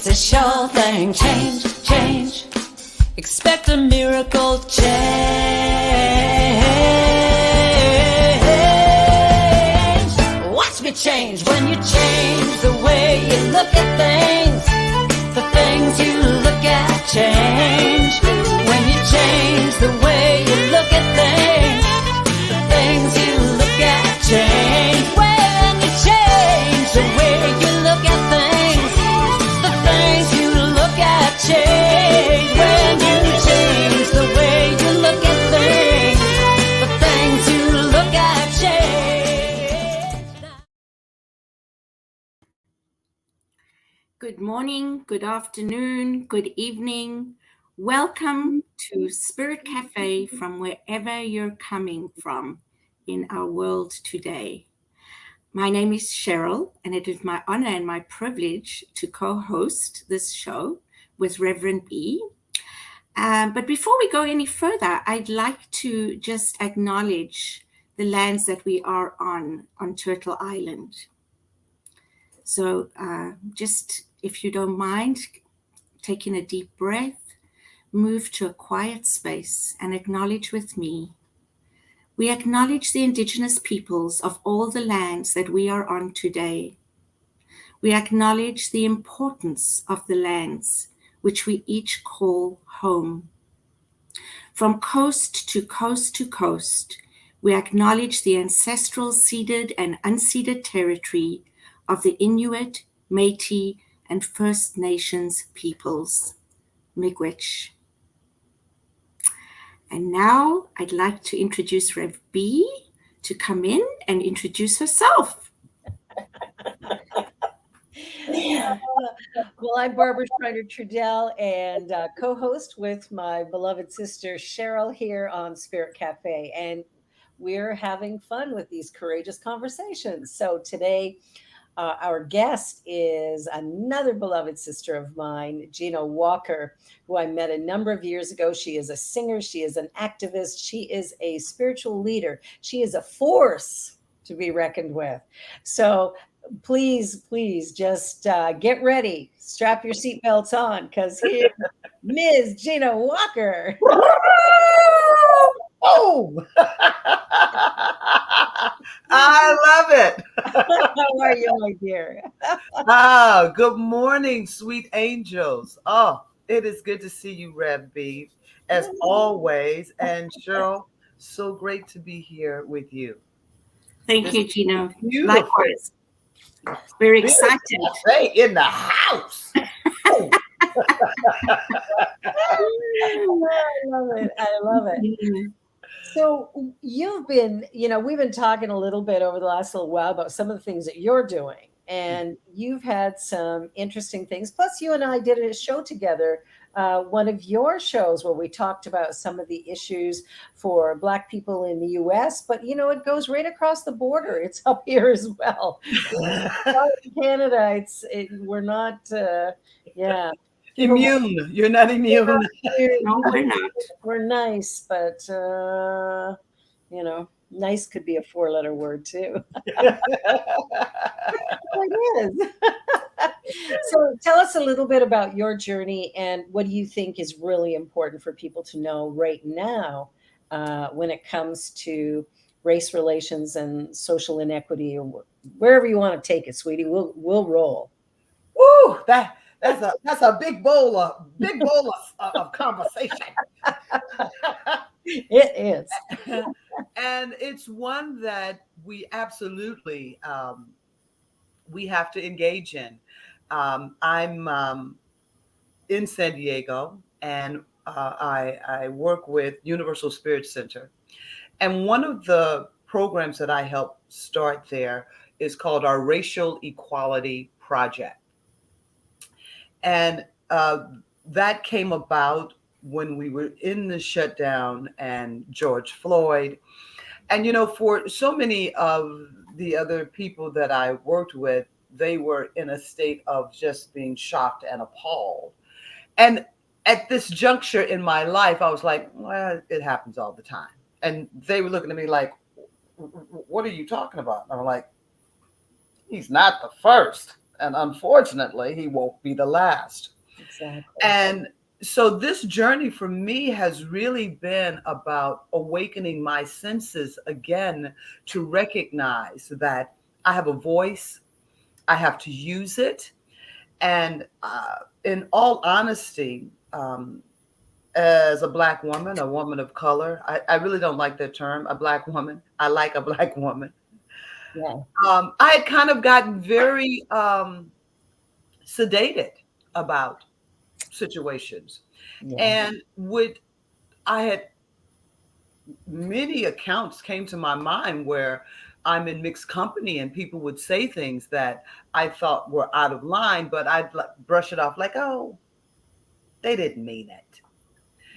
It's a sure thing. Change, change. Expect a miracle change. Watch me change when you change the way you look at things. The things you look at change. When you change the way you look at things, the things you look at change. When you change the way you look at things, the things you look at change. When you change the way you look at things, the things you look at change. Good morning, good afternoon, good evening. Welcome to Spirit Café from wherever you're coming from in our world today. My name is Cheryl, and it is my honor and my privilege to co-host this show with Reverend B. But before we go any further, I'd like to just acknowledge the lands that we are on Turtle Island. So just, if you don't mind, taking a deep breath, move to a quiet space and acknowledge with me. We acknowledge the indigenous peoples of all the lands that we are on today. We acknowledge the importance of the lands which we each call home. From coast to coast to coast, we acknowledge the ancestral ceded and unceded territory of the Inuit, Métis, and First Nations peoples. Miigwech. And now I'd like to introduce Rev B to come in and introduce herself. Well, I'm Barbara Schreiner-Trudell and co-host with my beloved sister Cheryl here on Spirit Cafe. And we're having fun with these courageous conversations. So today, our guest is another beloved sister of mine, Gino Walker, who I met a number of years ago. She is a singer. She is an activist. She is a spiritual leader. She is a force to be reckoned with. So please just get ready. Strap your seatbelts on, because here's Ms. Gino Walker. Oh, I love it. How are you, my dear? Good morning, sweet angels. Oh, it is good to see you, Rev B, as always. And Cheryl, so great to be here with you. Thank you, Gino. Beautiful. Likewise. Very excited. Cafe in the house. I love it. So you've been, we've been talking a little bit over the last little while about some of the things that you're doing, and you've had some interesting things. Plus, you and I did a show together, one of your shows where we talked about some of the issues for Black people in the U.S., but, it goes right across the border. It's up here as well. In Canada, we're not, Immune. You're not immune. No, we're not. We're nice, but, nice could be a 4-letter word too. It is. So tell us a little bit about your journey and what do you think is really important for people to know right now when it comes to race relations and social inequity, or wherever you want to take it, sweetie. We'll roll. Woo! That's a big bowl of conversation. It is. And it's one that we absolutely we have to engage in. I'm in San Diego, and I work with Universal Spirit Center. And one of the programs that I help start there is called our Racial Equality Project. And that came about when we were in the shutdown and George Floyd. And, for so many of the other people that I worked with, they were in a state of just being shocked and appalled. And at this juncture in my life, I was like, well, it happens all the time. And they were looking at me like, what are you talking about? And I'm like, he's not the first. And unfortunately, he won't be the last. Exactly. And so this journey for me has really been about awakening my senses again to recognize that I have a voice, I have to use it. And in all honesty, as a Black woman, a woman of color, I really don't like that term, a Black woman. I like a Black woman. Yeah. I had kind of gotten very sedated about situations. Yeah. And would I had many accounts came to my mind where I'm in mixed company and people would say things that I thought were out of line, but I'd brush it off like, oh, they didn't mean it.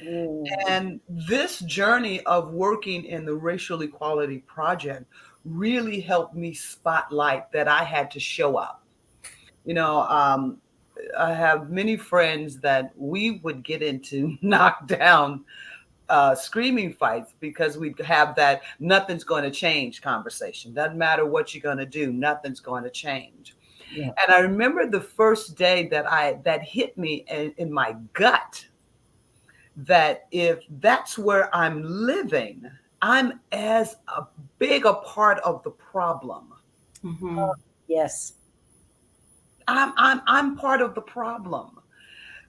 Mm. And this journey of working in the Racial Equality Project really helped me spotlight that I had to show up. You know, I have many friends that we would get into knockdown screaming fights because we have that nothing's going to change conversation. Doesn't matter what you're going to do, nothing's going to change. Yeah. And I remember the first day that hit me in my gut that if that's where I'm living, I'm as a big a part of the problem. Mm-hmm. Yes. I'm part of the problem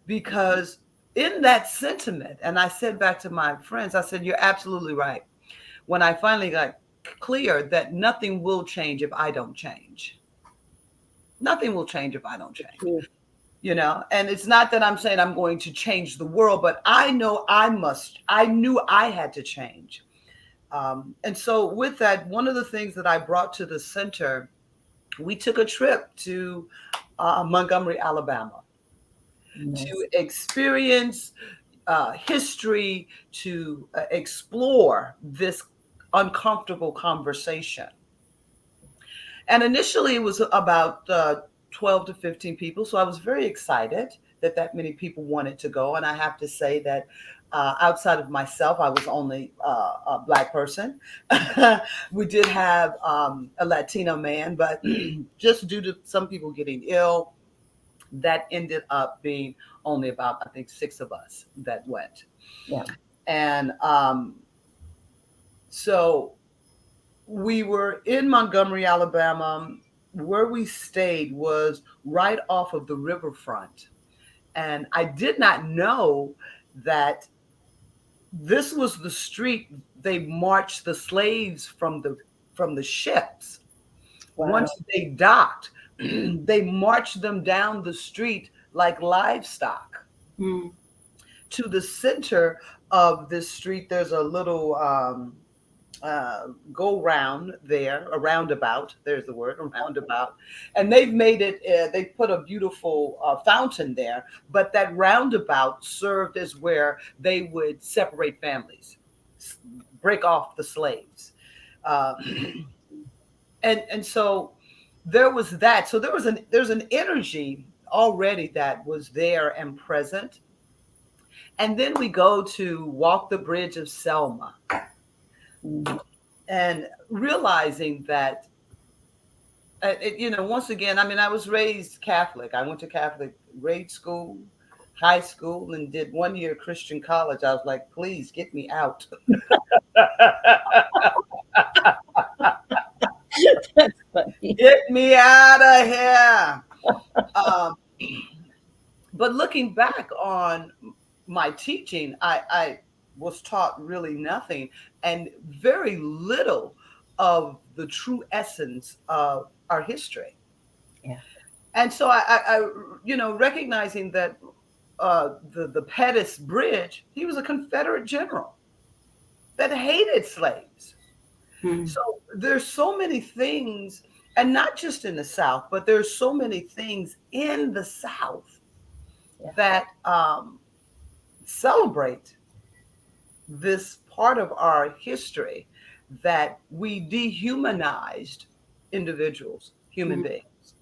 because in that sentiment, and I said back to my friends, I said, you're absolutely right. When I finally got clear that nothing will change if I don't change. Nothing will change if I don't The change. truth. And it's not that I'm saying I'm going to change the world, but I know I knew I had to change. And so with that, one of the things that I brought to the center, we took a trip to Montgomery, Alabama, Nice. to experience history, to explore this uncomfortable conversation. And initially, it was about 12 to 15 people. So I was very excited that that many people wanted to go. And I have to say that outside of myself, I was only a Black person. We did have a Latino man, but just due to some people getting ill, that ended up being only about, I think, six of us that went. Yeah. And so we were in Montgomery, Alabama. Where we stayed was right off of the riverfront. And I did not know that this was the street they marched the slaves from the ships. Wow. Once they docked, they marched them down the street like livestock Mm. to the center of this street. There's a little go round there, a roundabout. There's the word, a roundabout. And they've made it, they put a beautiful fountain there, but that roundabout served as where they would separate families, break off the slaves. Uh, and so there was that. So there's an energy already that was there and present. And then we go to walk the bridge of Selma Mm. and realizing that once again, I mean, I was raised Catholic. I went to Catholic grade school, high school, and did 1 year Christian college. I was like, please get me out. That's funny. Get me out of here. Um, but looking back on my teaching, I was taught really nothing and very little of the true essence of our history. Yeah. And so recognizing that the Pettus Bridge, he was a Confederate general that hated slaves. Mm. So there's so many things, and not just in the South, but there's so many things in the South Yeah. that celebrate this part of our history that we dehumanized individuals, human Mm. beings.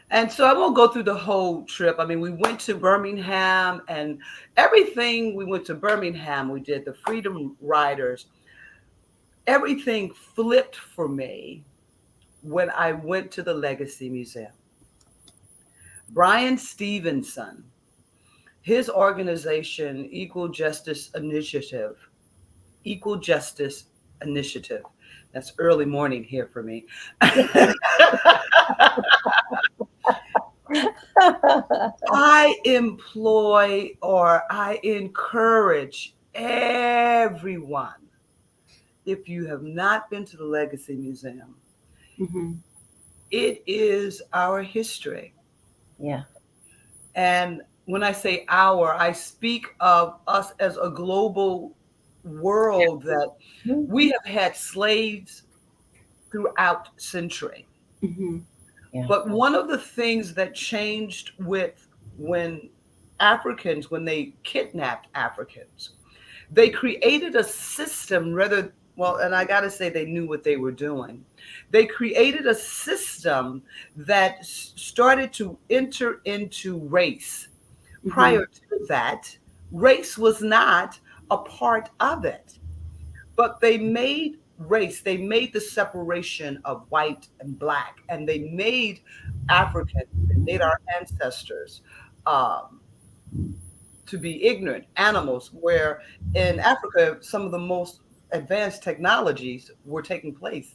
And so I won't go through the whole trip. I mean, we went to Birmingham and everything. We went to Birmingham. We did the Freedom Riders. Everything flipped for me when I went to the Legacy Museum. Brian Stevenson, his organization, Equal Justice Initiative. That's early morning here for me. I employ or I encourage everyone, if you have not been to the Legacy Museum, Mm-hmm. it is our history. Yeah. And when I say our, I speak of us as a global world that Mhm. we have had slaves throughout century. Mm-hmm. Yeah. But one of the things that changed with when Africans, when they kidnapped Africans, they created a system rather, well, and I got to say they knew what they were doing. They created a system that started to enter into race. Mm-hmm. Prior to that, race was not a part of it, but they made race, they made the separation of white and black, and they made Africans, they made our ancestors um, to be ignorant animals, where in Africa, some of the most advanced technologies were taking place,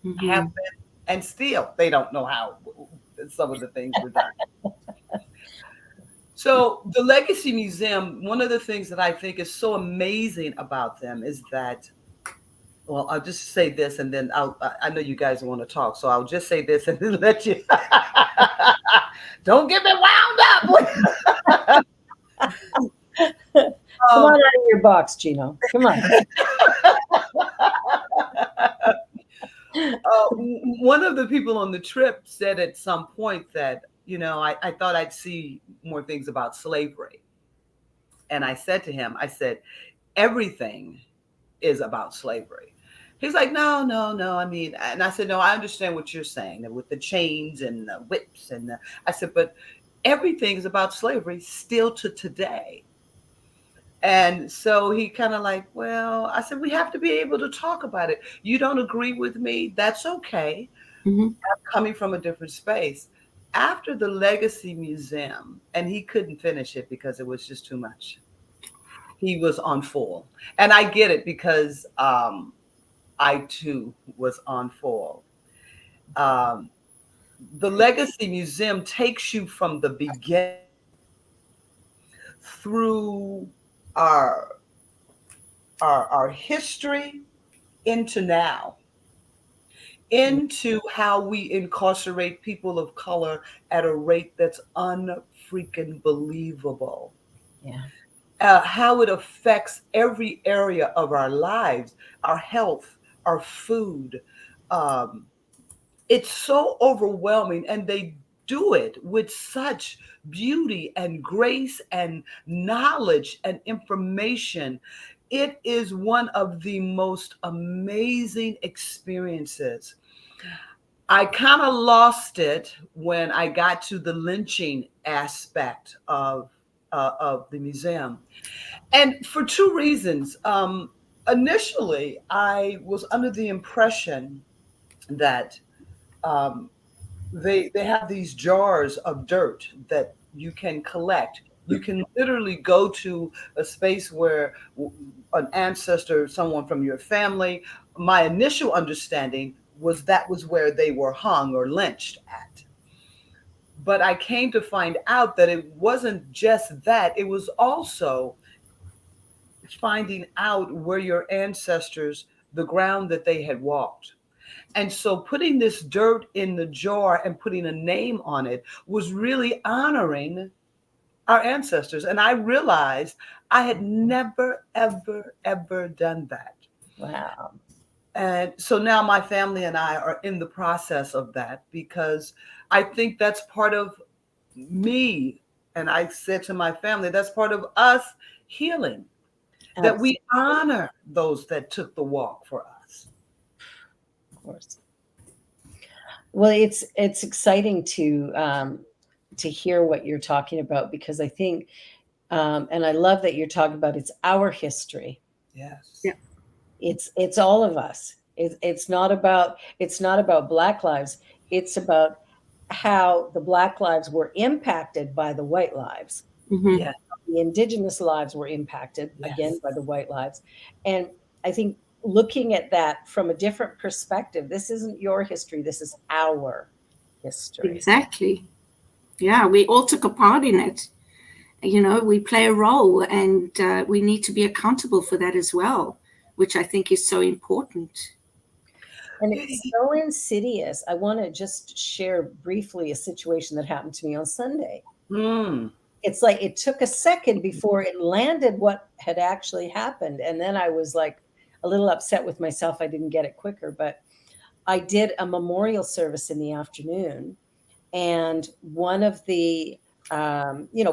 have Mm-hmm. been, and still they don't know how some of the things were done. So, the Legacy Museum, one of the things that I think is so amazing about them is that, well, I'll just say this and then I know you guys want to talk. So I'll just say this and then let you, don't get me wound up. Come on um, out of your box, Gino. Come on. one of the people on the trip said at some point that, I thought I'd see more things about slavery. And I said to him, I said, everything is about slavery. He's like, no, no, no. I mean, and I said, no, I understand what you're saying with the chains and the whips. I said, but everything's about slavery still to today. And so he kind of like, well, I said, we have to be able to talk about it. You don't agree with me? That's okay. Mm-hmm. I'm coming from a different space. After the Legacy Museum, and he couldn't finish it because it was just too much. He was on full. And I get it because I too was on full. Um, the Legacy Museum takes you from the beginning through our our history into now, into how we incarcerate people of color at a rate that's unfreaking believable. Yeah. How it affects every area of our lives, our health, our food. Um, it's so overwhelming, and they do it with such beauty and grace and knowledge and information. It is one of the most amazing experiences. I kind of lost it when I got to the lynching aspect of the museum, and for two reasons. Initially, I was under the impression that um, they have these jars of dirt that you can collect. You can literally go to a space where an ancestor, someone from your family. My initial understanding was that was where they were hung or lynched at. But I came to find out that it wasn't just that, it was also finding out where your ancestors, the ground that they had walked. And so putting this dirt in the jar and putting a name on it was really honoring our ancestors. And I realized I had never, ever, ever done that. Wow. And so now my family and I are in the process of that because I think that's part of me. And I said to my family, that's part of us healing, that we honor those that took the walk for us. Of course. Well, it's exciting to hear what you're talking about because I think, and I love that you're talking about it's our history. Yes. Yeah. It's all of us. It's not about Black lives. It's about how the Black lives were impacted by the white lives. Hmm. Yeah. The indigenous lives were impacted again Yes. by the white lives. And I think looking at that from a different perspective, this isn't your history, this is our history. Exactly. Yeah, we all took a part in it. You know, we play a role, and we need to be accountable for that as well, which I think is so important. And it's so insidious. I want to just share briefly a situation that happened to me on Sunday. Mm. It's like it took a second before it landed what had actually happened. And then I was like a little upset with myself. I didn't get it quicker, but I did a memorial service in the afternoon. And one of the,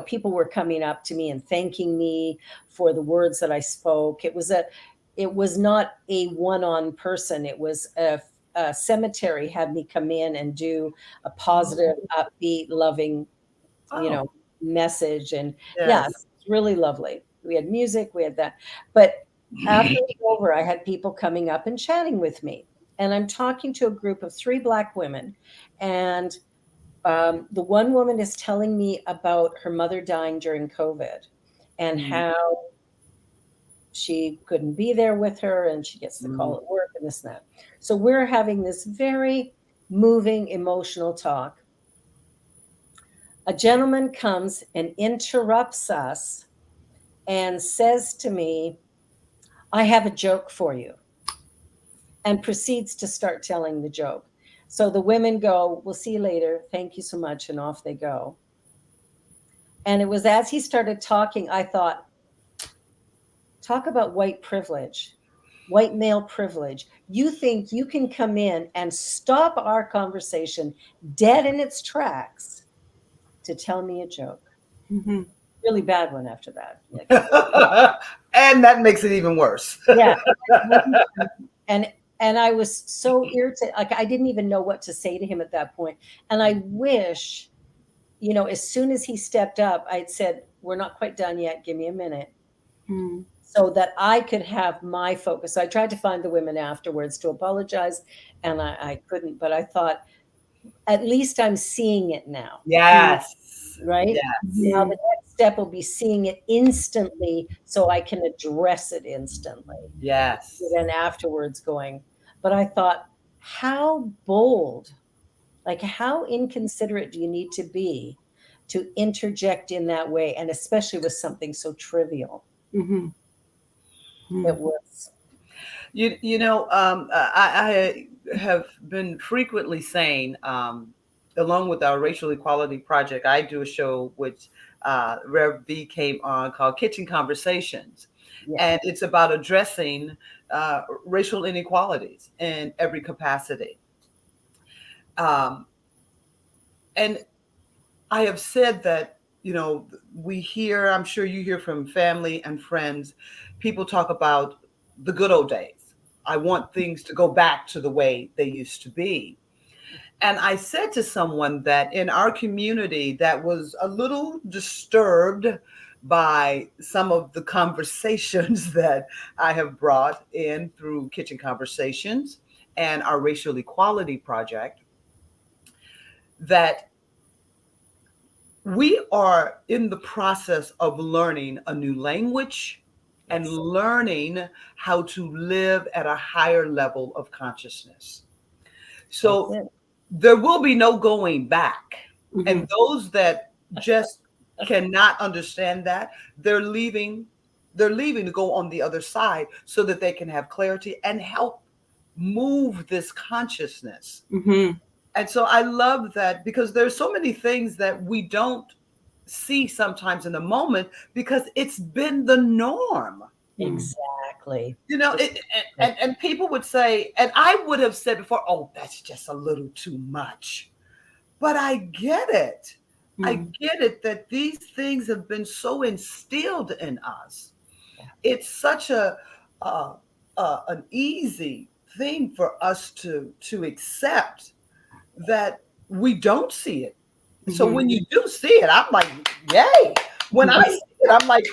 people were coming up to me and thanking me for the words that I spoke. It was not a one-on person. It was a cemetery had me come in and do a positive, upbeat, loving, you Oh, know, message. And yeah, yes. it's really lovely. We had music, we had that. But after it was over, I had people coming up and chatting with me. And I'm talking to a group of 3 Black women. And the one woman is telling me about her mother dying during COVID and Mm. how she couldn't be there with her and she gets the Mm. call at work and this and that. So we're having this very moving, emotional talk. A gentleman comes and interrupts us and says to me, I have a joke for you, and proceeds to start telling the joke. So the women go, we'll see you later. Thank you so much. And off they go. And it was as he started talking, I thought, talk about white privilege, white male privilege. You think you can come in and stop our conversation dead in its tracks to tell me a joke? Hmm. Really bad one after that. Like, And that makes it even worse. yeah. And and I was so irritated. Like I didn't even know what to say to him at that point. And I wish, as soon as he stepped up, I'd said, we're not quite done yet. Give me a minute. Mm. So that I could have my focus. So I tried to find the women afterwards to apologize, and I couldn't. But I thought, at least I'm seeing it now, Yes. right? Yes. Now Hmm. the next step will be seeing it instantly so I can address it instantly. Yes. Then afterwards going, but I thought, how bold, like how inconsiderate do you need to be to interject in that way, and especially with something so trivial? Hmm. It was. I have been frequently saying, along with our racial equality project, I do a show which Rev V came on called Kitchen Conversations, Yeah. and it's about addressing racial inequalities in every capacity. Um, and I have said that, we hear, I'm sure you hear from family and friends, people talk about the good old days. I want things to go back to the way they used to be. And I said to someone that in our community that was a little disturbed by some of the conversations that I have brought in through Kitchen Conversations and our Racial Equality Project, that we are in the process of learning a new language and Yes. learning how to live at a higher level of consciousness. That's So it. there will be no going back. Hmm. And those that just cannot understand that, they're leaving, they're leaving to go on the other side so that they can have clarity and help move this consciousness. Hmm. And so I love that because there's so many things that we don't see sometimes in the moment because it's been the norm. Exactly. And people would say, and I would have said before, oh, that's just a little too much. But I get it. I Mm. get it that these things have been so instilled in us. Yeah. It's such uh, an easy thing for us to accept that we don't see it. So Hmm. when you do see it, I'm like, yay. When I see it, I'm like,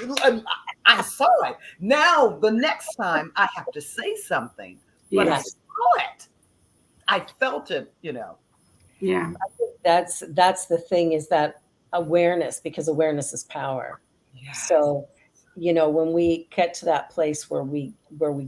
I saw it. Now the next time I have to say something, but I Yes. Yes. saw saw it. I felt it, Yeah. That's the thing, is that awareness, because awareness is power. Yes. So, when we get to that place where we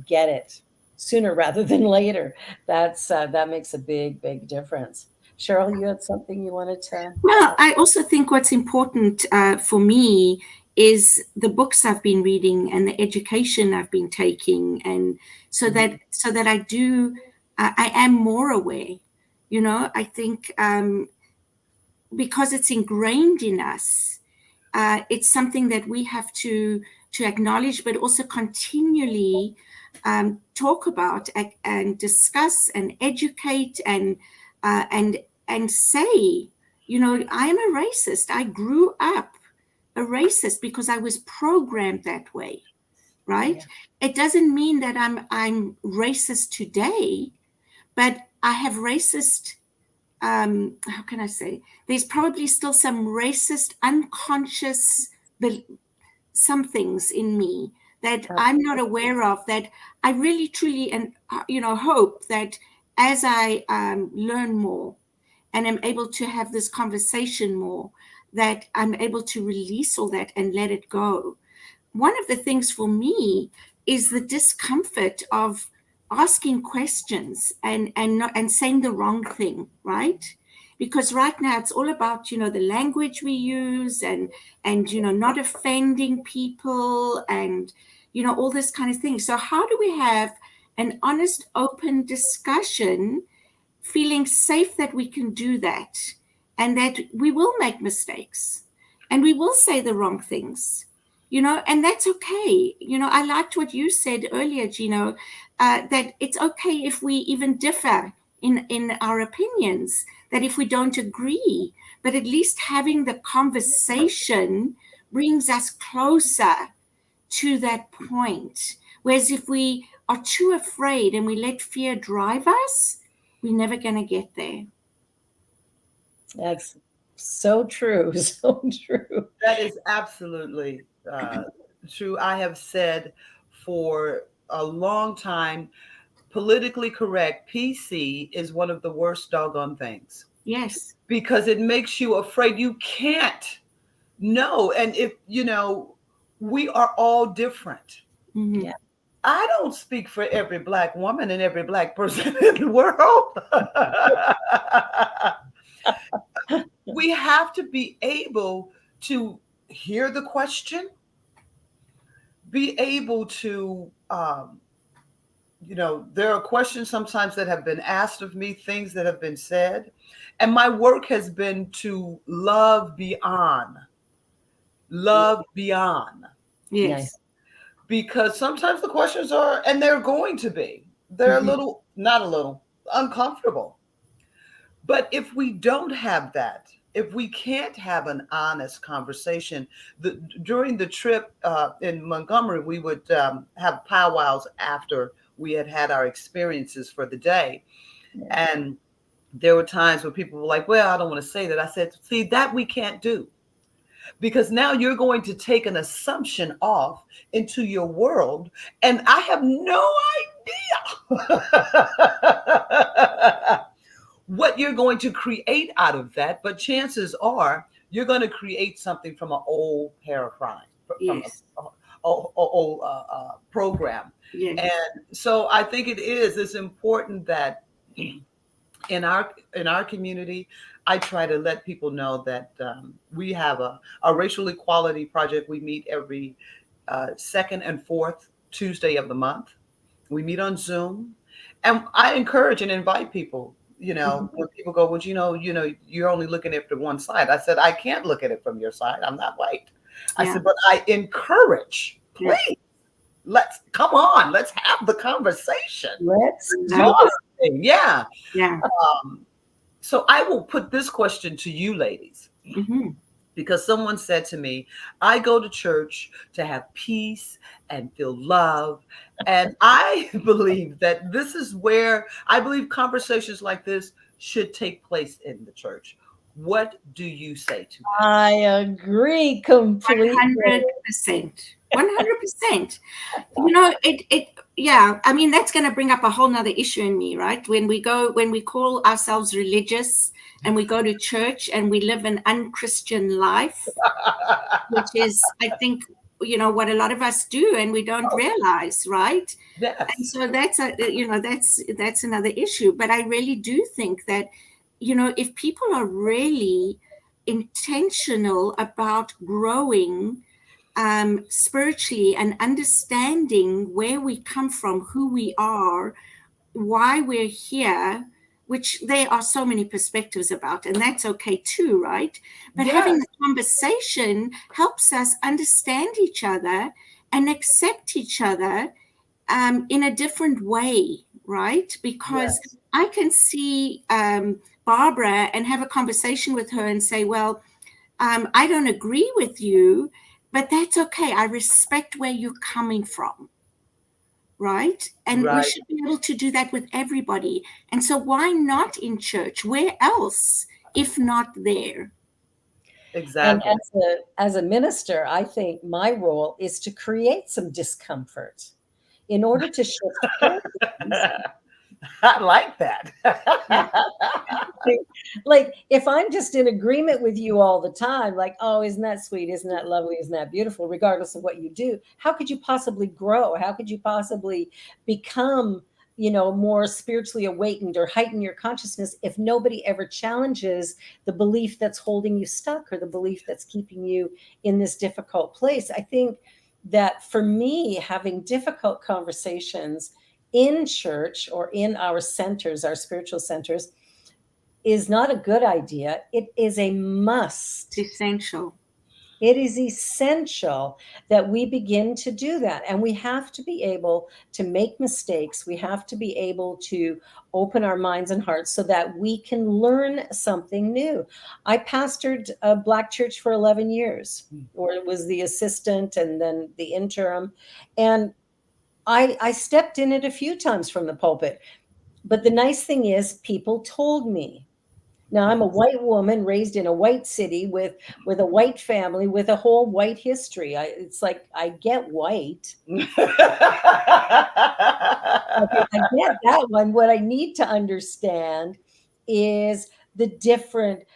get it sooner rather than later, that makes a big difference. Cheryl, you had something you wanted to. Well, I also think what's important for me is the books I've been reading and the education I've been taking, and so that I am more aware. I think because it's ingrained in us, it's something that we have to acknowledge, but also continually talk about and discuss and educate and say, I am a racist. I grew up a racist because I was programmed that way, right? Yeah. It doesn't mean that I'm racist today, but I have racist. How can I say? There's probably still some racist, unconscious some things in me that I'm not aware of, that I really truly and hope that as I learn more and am able to have this conversation more, that I'm able to release all that and let it go. One of the things for me is the discomfort of asking questions and not and saying the wrong thing, right? Because right now it's all about the language we use and not offending people and all this kind of thing. So how do we have an honest, open discussion, feeling safe that we can do that and that we will make mistakes and we will say the wrong things, and that's okay. I liked what you said earlier, Gino, that it's okay if we even differ in our opinions, that if we don't agree, but at least having the conversation brings us closer to that point. Whereas if we are too afraid and we let fear drive us, we're never going to get there. That's so true. So true. That is absolutely true. I have said for a long time, politically correct, PC is one of the worst doggone things Yes. because it makes you afraid. You can't know. And if, we are all different. Mm-hmm. Yeah. I don't speak for every Black woman and every Black person in the world. We have to be able to hear the question, be able to, there are questions sometimes that have been asked of me, things that have been said. And my work has been to love beyond, love beyond. Yes. Nice. Because sometimes the questions are, and they're going to be, they're a little, not a little, uncomfortable. But if we don't have that, if we can't have an honest conversation, during the trip in Montgomery, we would have powwows after we had had our experiences for the day. Yeah. And there were times where people were like, well, I don't want to say that. I said, see, that we can't do. Because now you're going to take an assumption off into your world, and I have no idea what you're going to create out of that. But chances are you're going to create something from an old paradigm, from Yes. a old program. Yes. And so I think it's important that in our community, I try to let people know that we have a racial equality project. We meet every second and fourth Tuesday of the month. We meet on Zoom, and I encourage and invite people. When people go, well, you're only looking at it from one side. I said, I can't look at it from your side. I'm not white. I Yeah. said, but I encourage, Yeah. please, let's come on, let's have the conversation. Let's No. do this. Yeah. Yeah. So I will put this question to you, ladies, Mm-hmm. because someone said to me, I go to church to have peace and feel love. And I believe that this is where I believe conversations like this should take place in the church. What do you say to that? I agree completely. 100%. 100%. Yeah, I mean, that's going to bring up a whole nother issue in me, right? When we call ourselves religious and we go to church and we live an unchristian life, which is, I think, what a lot of us do and we don't realize, right? And Yes. so that's another issue. But I really do think that, if people are really intentional about growing spiritually and understanding where we come from, who we are, why we're here, which there are so many perspectives about, and that's okay too, right? But having Yes. the conversation helps us understand each other and accept each other in a different way, right? Because Yes. I can see Barbara and have a conversation with her and say, well, I don't agree with you, but that's okay. I respect where you're coming from, right? And we Right. should be able to do that with everybody. And so, why not in church? Where else, if not there? And Exactly. as a minister, I think my role is to create some discomfort in order to shift paradigms. I like that. Yeah. Like if I'm just in agreement with you all the time, like, oh, isn't that sweet? Isn't that lovely? Isn't that beautiful? Regardless of what you do, how could you possibly grow? How could you possibly become, more spiritually awakened or heighten your consciousness if nobody ever challenges the belief that's holding you stuck or the belief that's keeping you in this difficult place? I think that for me, having difficult conversations in church or in our centers, our spiritual centers, is not a good idea. It is a It's must. essential. It is essential that we begin to do that. And we have to be able to make mistakes. We have to be able to open our minds and hearts so that we can learn something new. I pastored a Black church for 11 years, or it was the assistant and then the interim. And I stepped in it a few times from the pulpit. But the nice thing is, people told me. Now I'm a Yes. white woman raised in a white city with a white family with a whole white history. It's like I get white. Okay, I get that one. What I need to understand is the different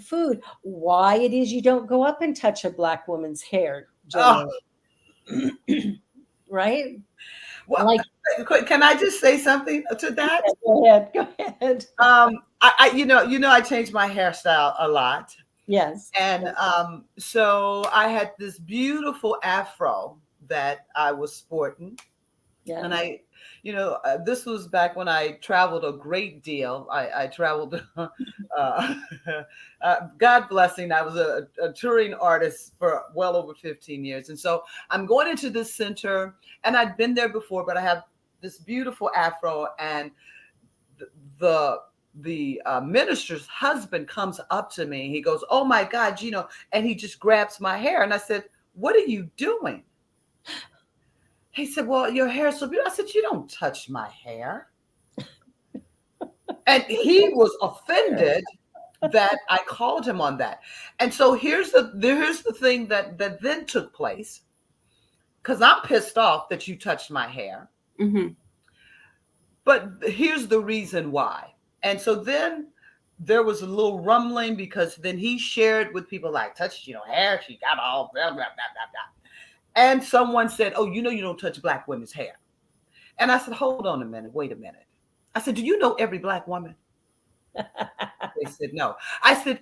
food. Why it is you don't go up and touch a Black woman's hair Oh, generally, right? well, Like, can I just say something to that? go ahead, go ahead. I changed my hairstyle a lot. Yes, And so I had this beautiful afro that I was sporting. yeah. And this was back when I traveled a great deal. I traveled, God blessing, I was a touring artist for well over 15 years. And so I'm going into this center, and I'd been there before, but I have this beautiful afro, and the the minister's husband comes up to me. He goes, "Oh my God, Gino," and he just grabs my hair, and I said, "What are you doing?" He said, "Well, your hair is so beautiful." I said, "You don't touch my hair." And he was offended that I called him on that. And so here's the thing that then took place, because I'm pissed off that you touched my hair. Hmm. But here's the reason why. And so then there was a little rumbling, because then he shared with people like, touch, hair. She got all blah, blah, blah, blah, blah. And someone said, "Oh, you don't touch Black women's hair." And I said, "Hold on a minute. Wait a minute." I said, "Do you know every Black woman?" They said, "No." I said,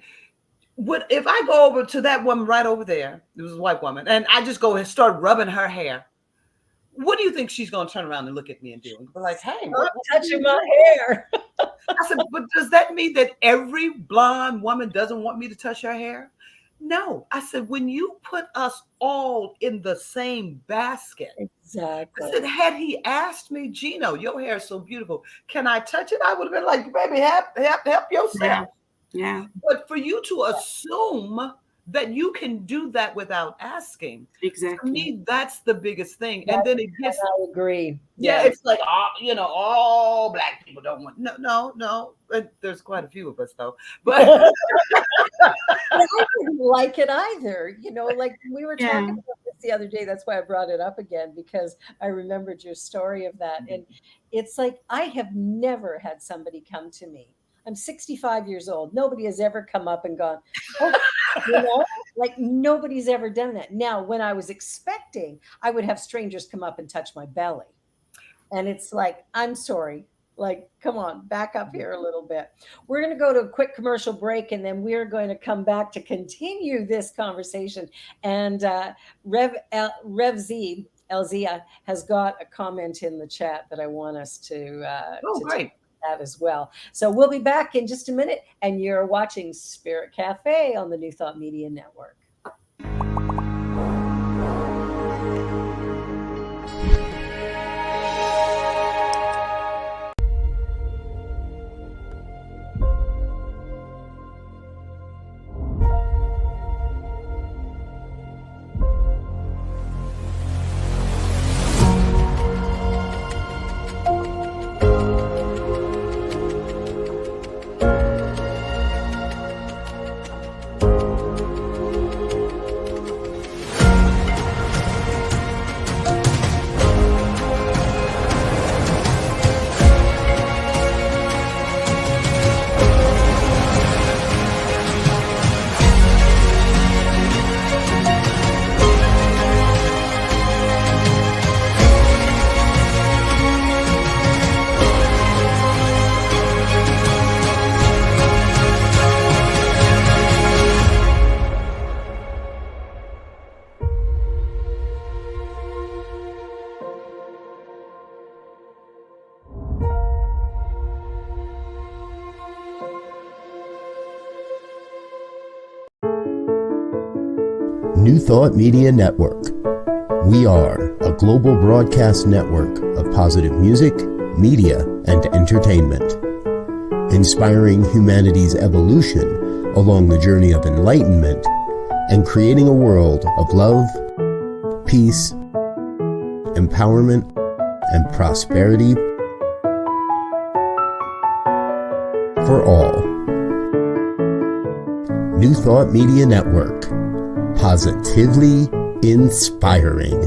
"What if I go over to that woman right over there? It was a white woman. And I just go and start rubbing her hair. What do you think she's going to turn around and look at me and do?" And be like, "Hey, Stop what are touching you my doing?" hair. I said, "But does that mean that every blonde woman doesn't want me to touch her hair?" No. I said, "When you put us all in the same basket," I Exactly. said, "had he asked me, 'Gino, your hair is so beautiful, can I touch it?' I would have been like, 'Baby, help Yeah. yourself.' Yeah. But for you to assume that you can do that without asking. To Exactly. me, that's the biggest thing. And then it gets, I agree. yeah, it's like, all Black people don't want. No. There's quite a few of us though, but I didn't like it either. Like we were Yeah. talking about this the other day. That's why I brought it up again, because I remembered your story of that. And it's like, I have never had somebody come to me. I'm 65 years old. Nobody has ever come up and gone, oh, like nobody's ever done that. Now, when I was expecting, I would have strangers come up and touch my belly. And it's like, I'm sorry. Like, come on, back up here a little bit. We're going to go to a quick commercial break, and then we're going to come back to continue this conversation. And Rev Z, Elzia, has got a comment in the chat that I want us to great. that as well. So we'll be back in just a minute, and you're watching Spirit Cafe on the New Thought Media Network. New Thought Media Network. We are a global broadcast network of positive music, media, and entertainment, inspiring humanity's evolution along the journey of enlightenment and creating a world of love, peace, empowerment, and prosperity for all. New Thought Media Network. Positively inspiring.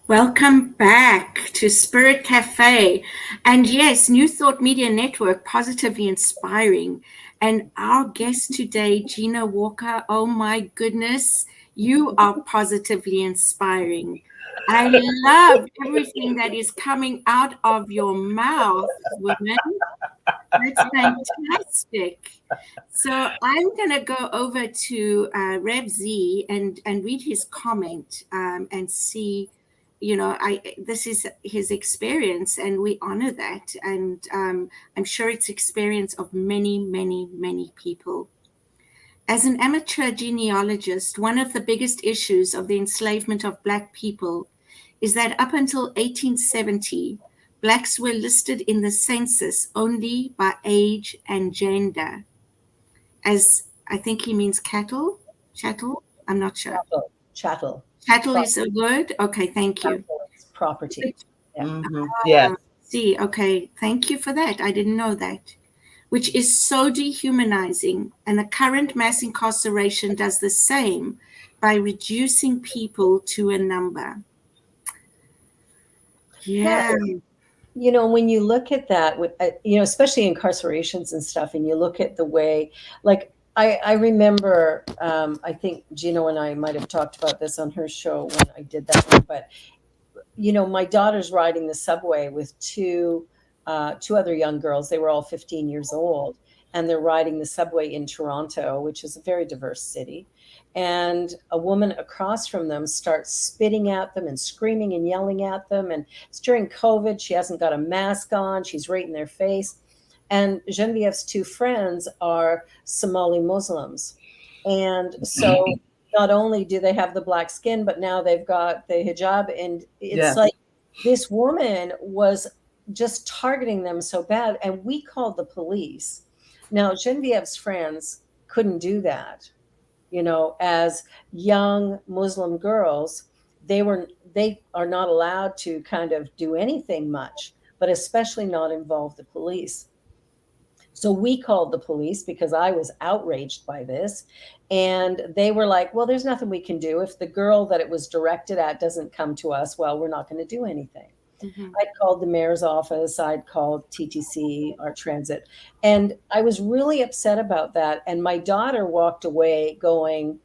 Welcome back to Spirit Cafe. And yes, New Thought Media Network, positively inspiring. And our guest today, Gino Walker, oh my goodness, you are positively inspiring. I love everything that is coming out of your mouth, women. That's fantastic. So I'm going to go over to Rev Z and read his comment and see, this is his experience, and we honor that. And I'm sure it's experience of many, many, many people. As an amateur genealogist, one of the biggest issues of the enslavement of Black people is that up until 1870, Blacks were listed in the census only by age and gender. As I think he means cattle? Chattel? I'm not sure. Chattel. Chattel is a word? Okay, thank you. It's property. Yeah. Mm-hmm. Yes. See, okay, thank you for that. I didn't know that. Which is so dehumanizing. And the current mass incarceration does the same by reducing people to a number. Yeah. When you look at that, especially incarcerations and stuff, and you look at the way, like, I remember, I think Gino and I might have talked about this on her show when I did that one, but, my daughter's riding the subway with two other young girls. They were all 15 years old, and they're riding the subway in Toronto, which is a very diverse city. And a woman across from them starts spitting at them and screaming and yelling at them. And it's during COVID. She hasn't got a mask on. She's right in their face. And Genevieve's two friends are Somali Muslims. And so not only do they have the black skin, but now they've got the hijab. And it's like this woman was just targeting them so bad. And we called the police. Now, Genevieve's friends couldn't do that. As young Muslim girls, they are not allowed to kind of do anything much, but especially not involve the police. So we called the police because I was outraged by this. And they were like, well, there's nothing we can do. If the girl that it was directed at doesn't come to us, well, we're not going to do anything. I'd called the mayor's office. I'd called TTC, our transit. And I was really upset about that. And my daughter walked away going,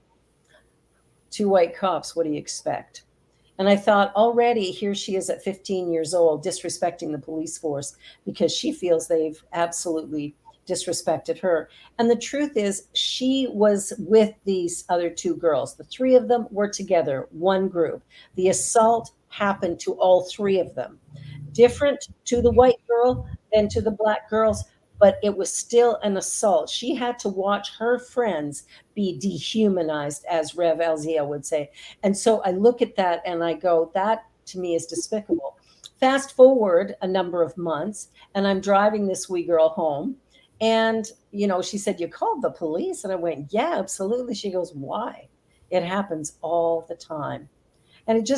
two white cops, what do you expect? And I thought, already here she is at 15 years old, disrespecting the police force because she feels they've absolutely disrespected her. And the truth is, she was with these other two girls. The three of them were together, one group. The assault happened to all three of them. Different to the white girl than to the black girls, but it was still an assault. She had to watch her friends be dehumanized, as Rev Elzia would say. And so I look at that and I go, that to me is despicable. Fast forward a number of months, and I'm driving this wee girl home. And, she said, you called the police? And I went, yeah, absolutely. She goes, why? It happens all the time. And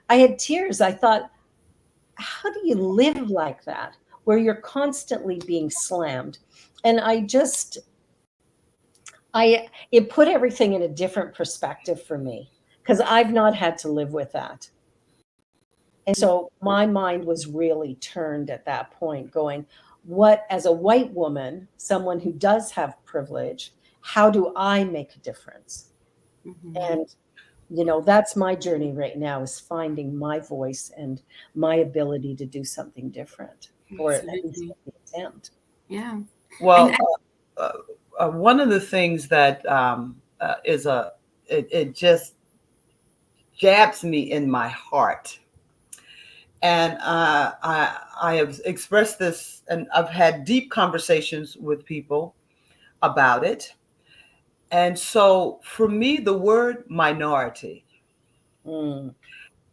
I had tears. I thought, how do you live like that, where you're constantly being slammed? And it put everything in a different perspective for me, because I've not had to live with that. And so my mind was really turned at that point, going, what, as a white woman, someone who does have privilege, how do I make a difference? And that's my journey right now, is finding my voice and my ability to do something different, or at least an attempt. Yeah. Well, one of the things that it just jabs me in my heart, and I have expressed this, and I've had deep conversations with people about it. And so for me, the word minority,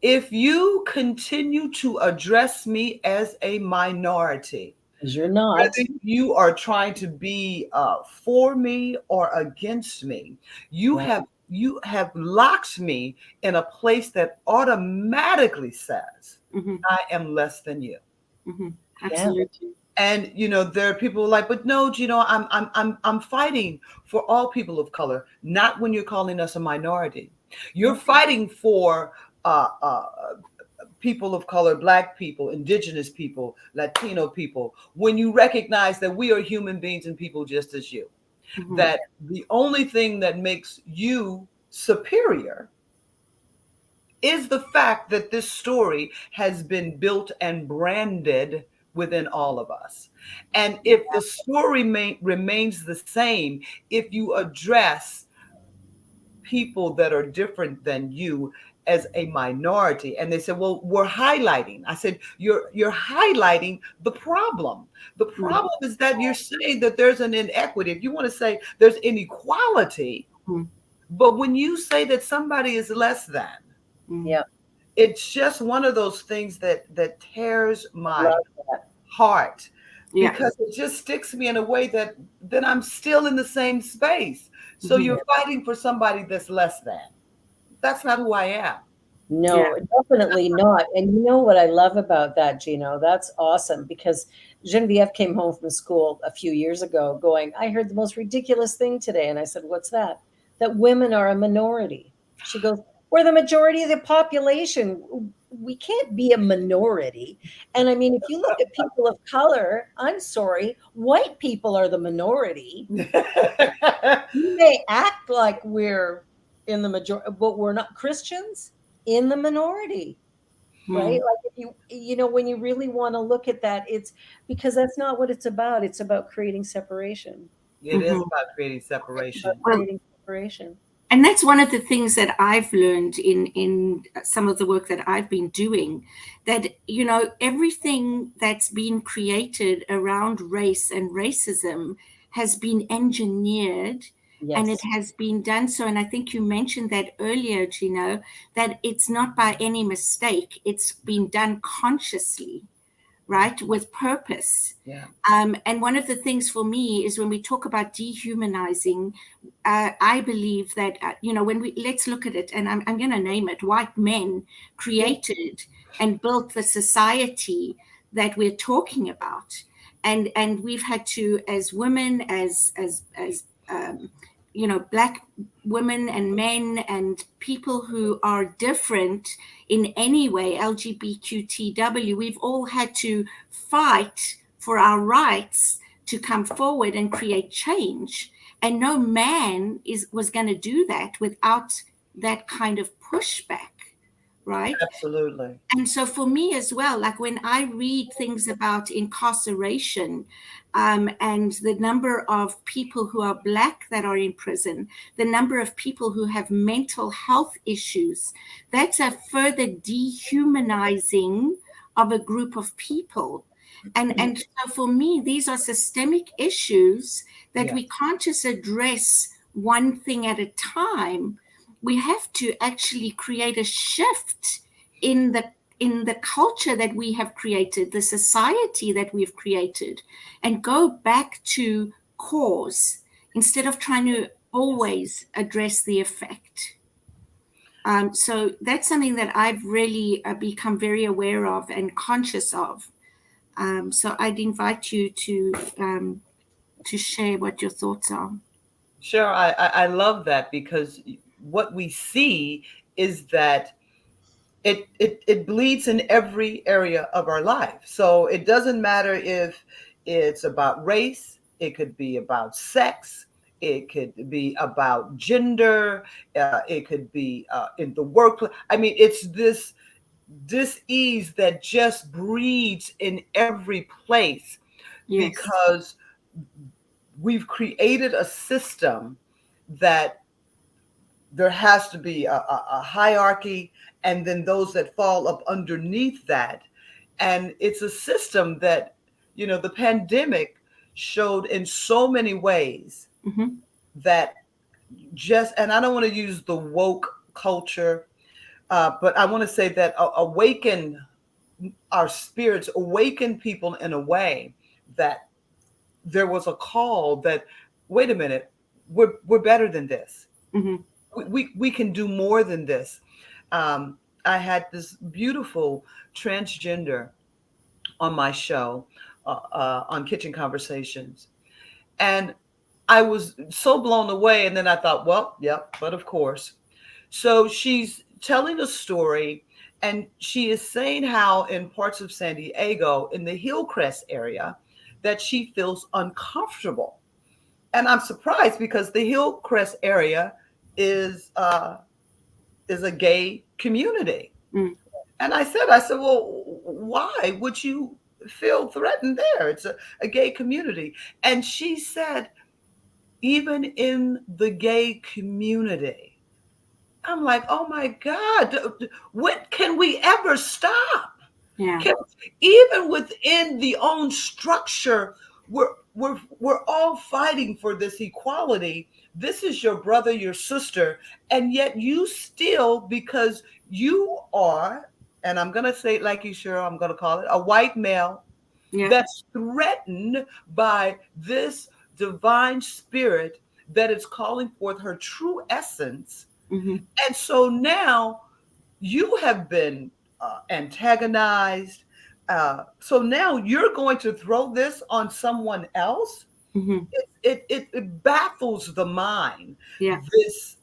if you continue to address me as a minority, because you're not, whether you are trying to be for me or against me, you have locked me in a place that automatically says I am less than you. Absolutely. And there are people like, but no, Gino, I'm fighting for all people of color. Not when you're calling us a minority. You're fighting for people of color, Black people, Indigenous people, Latino people, when you recognize that we are human beings and people just as you. That the only thing that makes you superior is the fact that this story has been built and branded within all of us. And if the story remains the same, if you address people that are different than you as a minority, and they said, well, we're highlighting. I said, you're highlighting the problem. The problem is that you're saying that there's an inequity. If you want to say there's inequality, but when you say that somebody is less than, it's just one of those things that tears my heart, because it just sticks me in a way that then I'm still in the same space. So you're fighting for somebody that's less than. That's not who I am. No, definitely not. And you know what I love about that, Gino? That's awesome, because Genevieve came home from school a few years ago going, I heard the most ridiculous thing today. And I said, what's that? That women are a minority. She goes, we're the majority of the population. We can't be a minority. And I mean, if you look at people of color, I'm sorry, white people are the minority. We may act like we're in the majority, but we're not. Christians in the minority, right? Like, if when you really want to look at that, it's because that's not what it's about. It's about creating separation. It is about creating separation. And that's one of the things that I've learned in some of the work that I've been doing, that, everything that's been created around race and racism has been engineered. And it has been done so. And I think you mentioned that earlier, Gino, that it's not by any mistake. It's been done consciously. right, with purpose. Yeah. And one of the things for me is when we talk about dehumanizing, I believe that, when let's look at it, and I'm going to name it, white men created and built the society that we're talking about. And we've had to, as women, as black women and men and people who are different in any way, LGBTQTW, we've all had to fight for our rights to come forward and create change. And no man was going to do that without that kind of pushback, right? Absolutely. And so for me as well, like when I read things about incarceration, and the number of people who are black that are in prison, the number of people who have mental health issues, that's a further dehumanizing of a group of people. And so for me, these are systemic issues that we can't just address one thing at a time. We have to actually create a shift in the culture that we have created, the society that we've created, and go back to cause instead of trying to always address the effect. So that's something that I've really become very aware of and conscious of. So I'd invite you to share what your thoughts are. Sure, I love that, because what we see is that it bleeds in every area of our life. So it doesn't matter if it's about race, it could be about sex, it could be about gender, it could be in the workplace. I mean, it's this dis-ease that just breeds in every place, Yes. because we've created a system that there has to be a hierarchy, and then those that fall up underneath that. And it's a system that, the pandemic showed in so many ways Mm-hmm. that and I don't want to use the woke culture, but I want to say that awaken our spirits, awaken people in a way that there was a call that, wait a minute, we're better than this. Mm-hmm. We can do more than this. I had this beautiful transgender on my show, on Kitchen Conversations, and I was so blown away. And then I thought, well, yep, but of course. So she's telling a story, and she is saying how in parts of San Diego, in the Hillcrest area, that she feels uncomfortable. And I'm surprised, because the Hillcrest area is a gay community. Mm. And I said, well, why would you feel threatened there? It's a gay community. And she said, even in the gay community, I'm like, oh my God, when can we ever stop? Yeah. Even within the own structure, we're all fighting for this equality. This is your brother, your sister, and yet you still, because you are, and I'm gonna say it like you sure, I'm gonna call it a white male, Yeah. that's threatened by this divine spirit that is calling forth her true essence. Mm-hmm. And so now you have been antagonized. So now you're going to throw this on someone else. Mm-hmm. It baffles the mind. Yeah. This,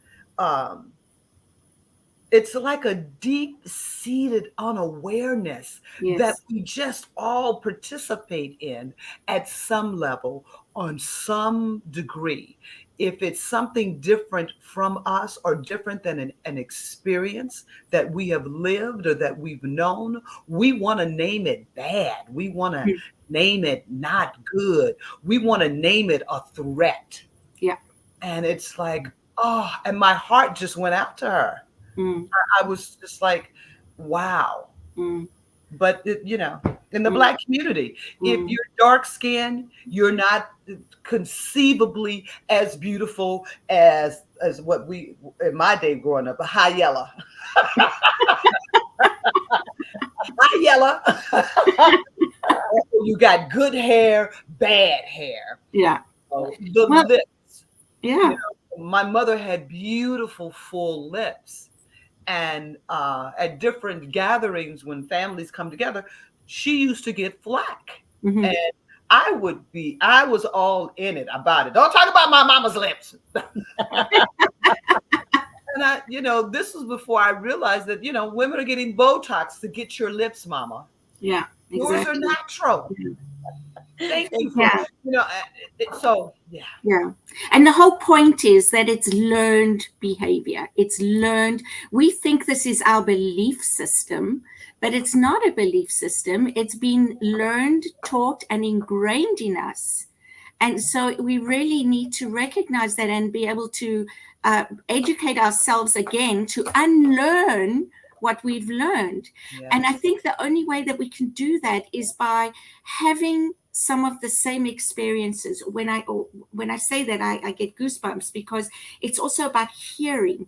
it's like a deep-seated unawareness Yes. that we just all participate in at some level, on some degree. If it's something different from us, or different than an experience that we have lived or that we've known, we want to name it bad. We want to name it not good. We want to name it a threat. Yeah. And it's like, oh, and my heart just went out to her. Mm. I was just like, wow. Mm. But, in the Black community, if you're dark skinned, you're not conceivably as beautiful as what we, in my day growing up, a high yellow. High yellow. you got good hair, bad hair. Yeah. The Well, lips. You yeah. know, my mother had beautiful full lips, and at different gatherings when families come together, she used to get flack, Hmm. and I was all in it about it. Don't talk about my mama's lips. And this was before I realized that, women are getting Botox to get your lips, mama. Yeah, Yours are exactly. natural. Yeah. Thank you for, Yeah. so yeah. Yeah. And the whole point is that it's learned behavior. It's learned. We think this is our belief system, but it's not a belief system. It's been learned, taught, and ingrained in us. And so we really need to recognize that and be able to educate ourselves again to unlearn what we've learned. And I Yes. think the only way that we can do that is by having some of the same experiences. When I say that, I get goosebumps because it's also about hearing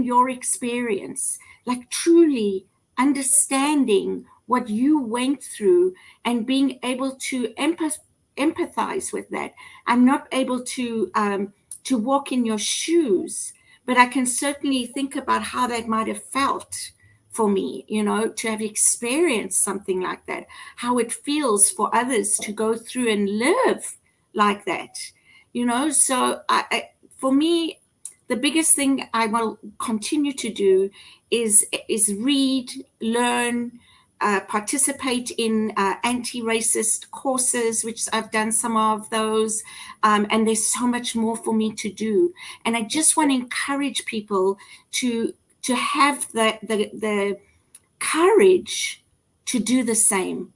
your experience, like truly understanding what you went through and being able to empathize with that. I'm not able to walk in your shoes, but I can certainly think about how that might have felt for me, to have experienced something like that, how it feels for others to go through and live like that. So for me, the biggest thing I will continue to do is read, learn, participate in anti-racist courses, which I've done some of those, and there's so much more for me to do. And I just want to encourage people to have the courage to do the same,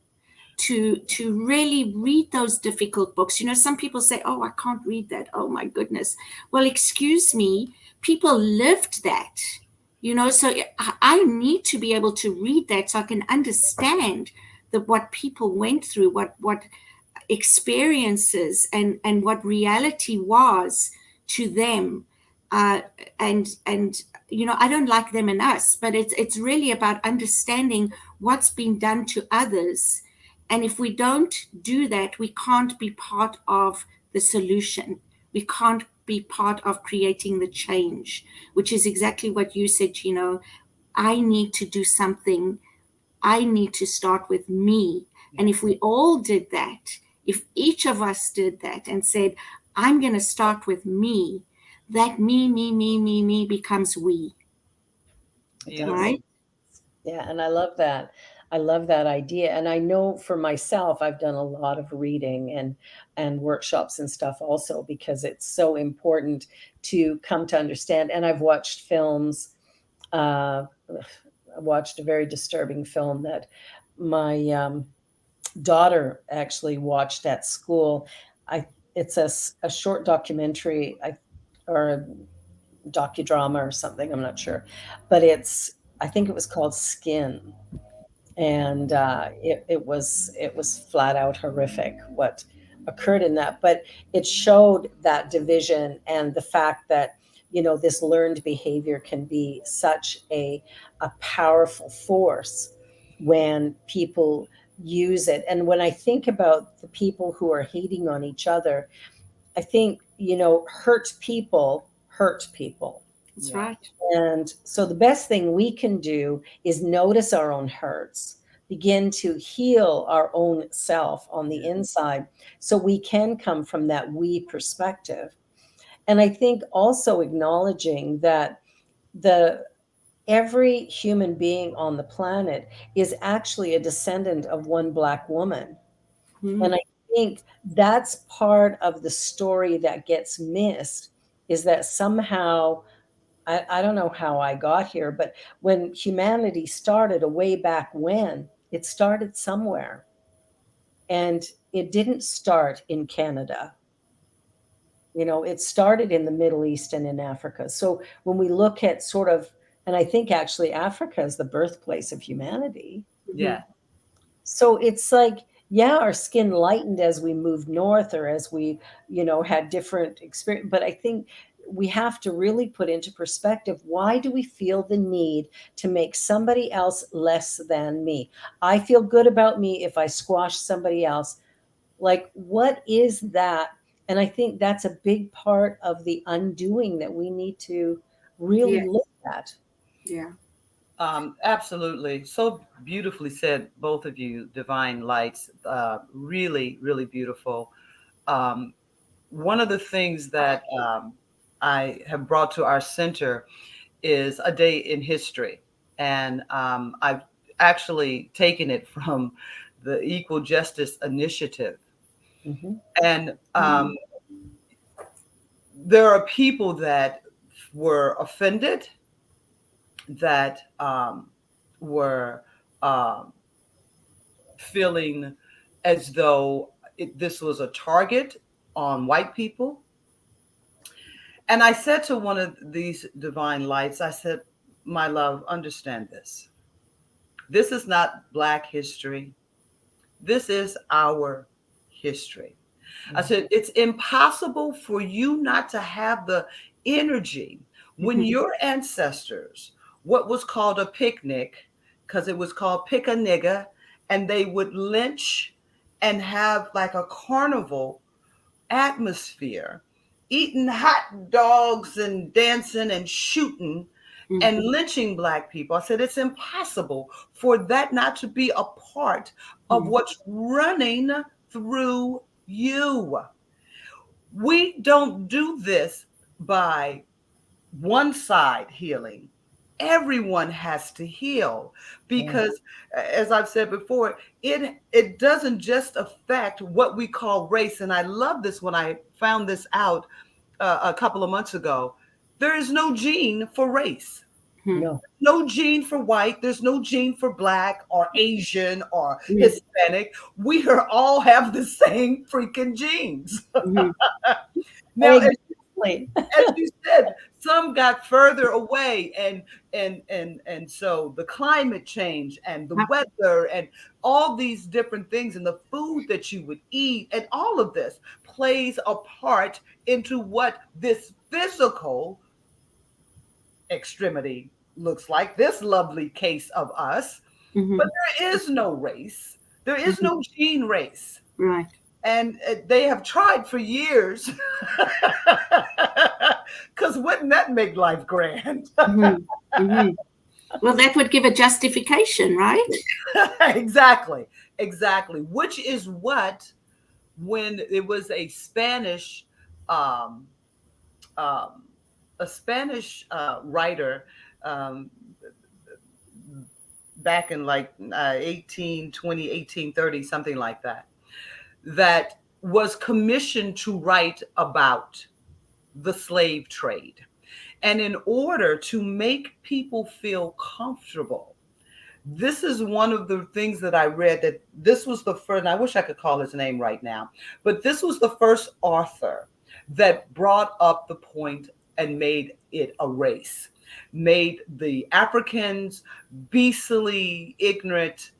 to really read those difficult books. Some people say, oh, I can't read that, oh my goodness. Well, excuse me, people lived that. So I need to be able to read that so I can understand what people went through, what experiences and what reality was to them. uh, and I don't like them and us, but it's really about understanding what's been done to others. And if we don't do that, we can't be part of the solution. We can't be part of creating the change, which is exactly what you said, Gino. I need to do something. I need to start with me. And if we all did that, if each of us did that and said, I'm going to start with me, that me becomes we, It Yeah. does. right? Yeah, and I love that. I love that idea. And I know for myself, I've done a lot of reading and workshops and stuff also because it's so important to come to understand. And I've watched films. I watched a very disturbing film that my daughter actually watched at school. I It's a short documentary, or a docudrama or something. I'm not sure, but I think it was called Skin, and it was flat out horrific what occurred in that. But it showed that division and the fact that this learned behavior can be such a powerful force when people use it. And when I think about the people who are hating on each other, I think hurt people. That's Yeah. right. And so the best thing we can do is notice our own hurts, begin to heal our own self on the inside so we can come from that we perspective. And I think also acknowledging that the every human being on the planet is actually a descendant of one Black woman. And Mhm. I think that's part of the story that gets missed, is that somehow I don't know how I got here, but when humanity started, a way back when, it started somewhere. And it didn't start in Canada. It started in the Middle East and in Africa. So when we look at sort of, and I think actually Africa is the birthplace of humanity. Mhm. Yeah. So it's like, yeah, our skin lightened as we moved north or as we, had different experience. But I think we have to really put into perspective, why do we feel the need to make somebody else less than me? I feel good about me if I squash somebody else. Like, what is that? And I think that's a big part of the undoing that we need to really Yes. look at. Yeah. Absolutely. So beautifully said, both of you, Divine Lights. Really, really beautiful. Um, One of the things that I have brought to our center is a day in history. And I've actually taken it from the Equal Justice Initiative. Mhm. And there are people that were offended, that were um, feeling as though this was a target on white people. And I said to one of these divine lights, I said, my love, understand this. This is not Black history. This is our history. I said, it's impossible for you not to have the energy when Mhm. your ancestors, what was called a picnic, because it was called pick a nigga, and they would lynch and have like a carnival atmosphere, eating hot dogs and dancing and shooting and lynching Black people. I said, it's impossible for that not to be a part of Mhm. what's running through you. We don't do this by one side healing. Everyone has to heal Yeah. because, as I've said before, it doesn't just affect what we call race. And I love this when I found this out a couple of months ago. There is no gene for race. Mhm. No. No gene for white. There's no gene for Black or Asian or Mhm. Hispanic. We are all have the same freaking genes. Mhm. Now, Exactly. as you said, some got further away, and so the climate change and the Yep. weather and all these different things and the food that you would eat and all of this plays a part into what this physical extremity looks like, this lovely case of us. But Mhm. there is no race, there is Mhm. no gene race. Right. And they have tried for years. Because wouldn't that make life grand? Mhm. Mhm. Well, that would give a justification, right? Exactly, exactly. Which is what, when it was um, um, a Spanish writer, um, back in like 1820, 1830, something like that, that was commissioned to write about the slave trade. And in order to make people feel comfortable, this is one of the things that I read, that this was the first, and I wish I could call his name right now, but this was the first author that brought up the point and made it a race, made the Africans beastly ignorant.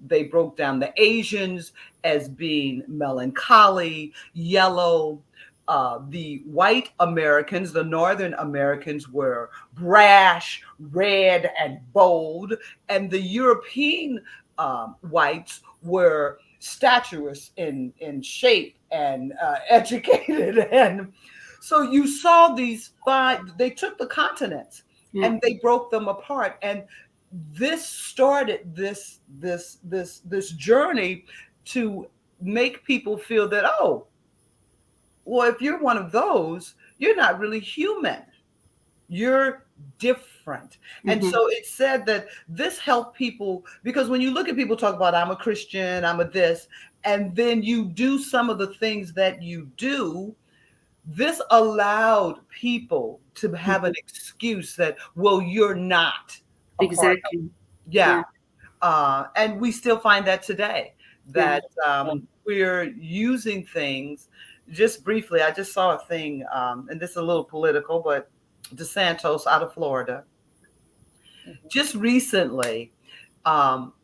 They broke down the Asians as being melancholy, yellow. The white Americans, the Northern Americans, were brash, red, and bold, and the European whites were statuous in shape and educated. And so you saw these five, they took the continents Yeah. and they broke them apart. And this started this journey to make people feel that, oh, well, if you're one of those, you're not really human, you're different. And Mhm. so it said that this helped people, because when you look at people talk about, I'm a Christian, I'm a this, and then you do some of the things that you do, this allowed people to have an Mhm. excuse that, well, you're not a part of, Exactly. yeah. Yeah. And we still find that today, Yeah. that we're using things. Just briefly, I just saw a thing, and this is a little political, but DeSantos out of Florida, just recently, um,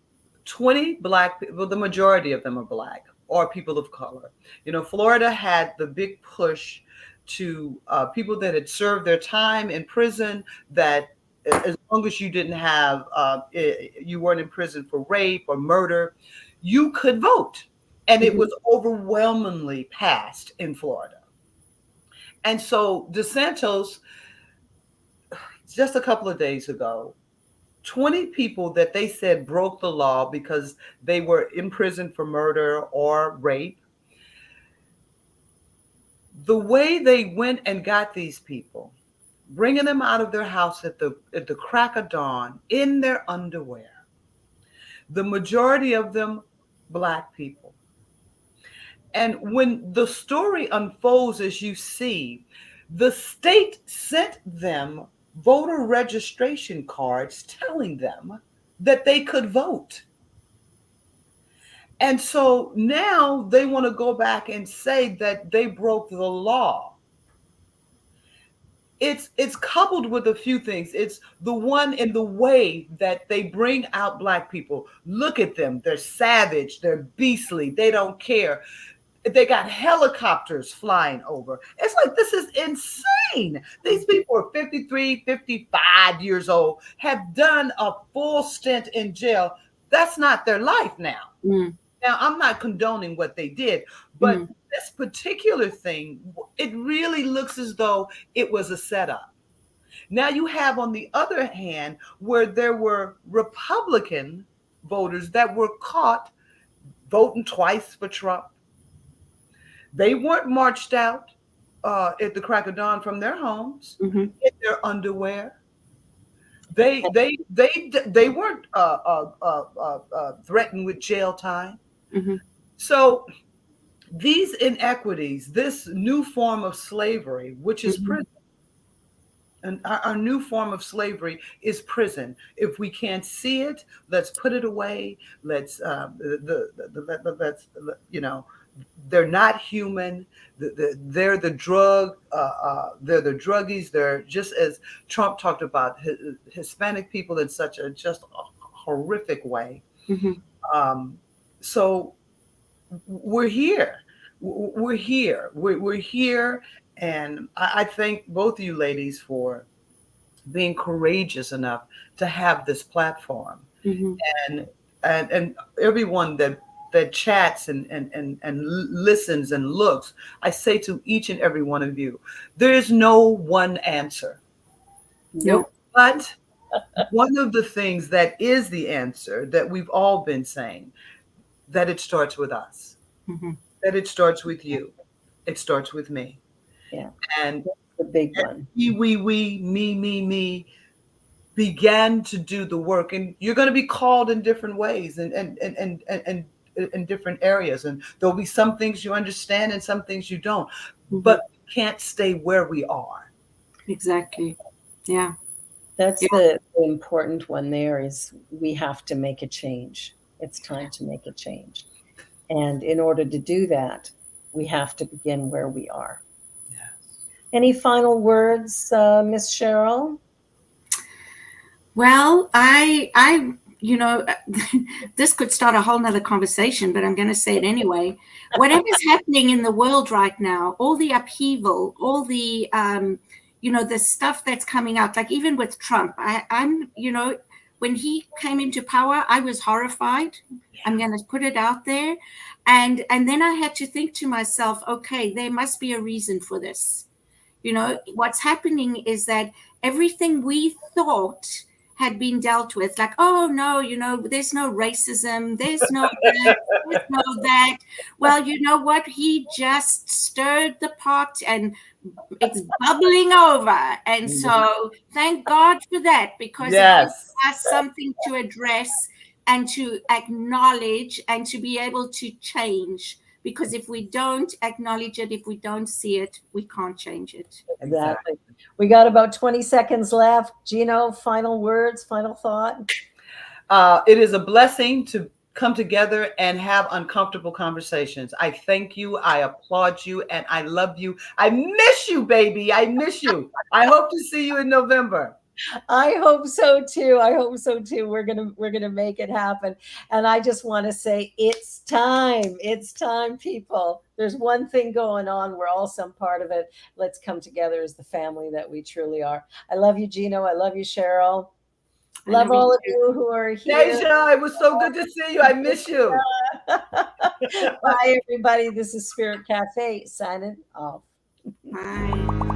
20 Black people, well, the majority of them are Black or people of color. You know, Florida had the big push to people that had served their time in prison, that as long as you didn't have, you weren't in prison for rape or murder, you could vote. And it was overwhelmingly passed in Florida. And so DeSantis, just a couple of days ago, 20 people that they said broke the law because they were in prison for murder or rape. The way they went and got these people, bringing them out of their house at the crack of dawn in their underwear, the majority of them Black people. And when the story unfolds, as you see, the state sent them voter registration cards telling them that they could vote. And so now they want to go back and say that they broke the law. It's coupled with a few things. It's the one in the way that they bring out Black people. Look at them. They're savage. They're beastly. They don't care. They got helicopters flying over. It's like, this is insane. These people are 53, 55 years old, have done a full stint in jail. That's not their life now. Now, I'm not condoning what they did, but this particular thing, it really looks as though it was a setup. Now you have, on the other hand, where there were Republican voters that were caught voting twice for Trump. They weren't marched out at the crack of dawn from their homes in their underwear. They weren't threatened with jail time. So these inequities, this new form of slavery, which is prison, and our new form of slavery is prison. If we can't see it, let's put it away. Let's they're not human. They're the drug. They're the druggies. They're, just as Trump talked about Hispanic people in such a just horrific way. So we're here. We're here. We're here. And I thank both of you ladies for being courageous enough to have this platform. And everyone that chats and listens and looks, I say to each and every one of you, there is no one answer. Nope. But one of the things that is the answer that we've all been saying, that it starts with us, that it starts with you, it starts with me. Yeah. And the big one. We, me began to do the work. And you're going to be called in different ways and in different areas. And there'll be some things you understand and some things you don't. But we can't stay where we are. Exactly. Yeah. That's the important one there, is we have to make a change. It's time to make a change. And in order to do that, we have to begin where we are. Any final words, Miss Cheryl? Well, I, this could start a whole nother conversation, but I'm going to say it anyway. Whatever's happening in the world right now, all the upheaval, all the, the stuff that's coming out, like even with Trump, I'm, when he came into power, I was horrified. I'm going to put it out there. And then I had to think to myself, okay, there must be a reason for this. What's happening is that everything we thought had been dealt with, like, oh, no, there's no racism, there's no that, there's no that. Well, you know what? He just stirred the pot and it's bubbling over. And so thank God for that, because it gives us something to address and to acknowledge and to be able to change. Because if we don't acknowledge it, if we don't see it, we can't change it. Exactly. We got about 20 seconds left. Gino, final words, final thought? It is a blessing to come together and have uncomfortable conversations. I thank you. I applaud you. And I love you. I miss you, baby. I miss you. I hope to see you in November. I hope so too. I hope so too. We're gonna make it happen. And I just want to say it's time. It's time, people. There's one thing going on. We're all some part of it. Let's come together as the family that we truly are. I love you, Gino. I love you, Cheryl. I Love love you all of too. you who are here. Deja, it was so good to see you. I miss you. Bye, everybody. This is Spirit Cafe signing off. Bye.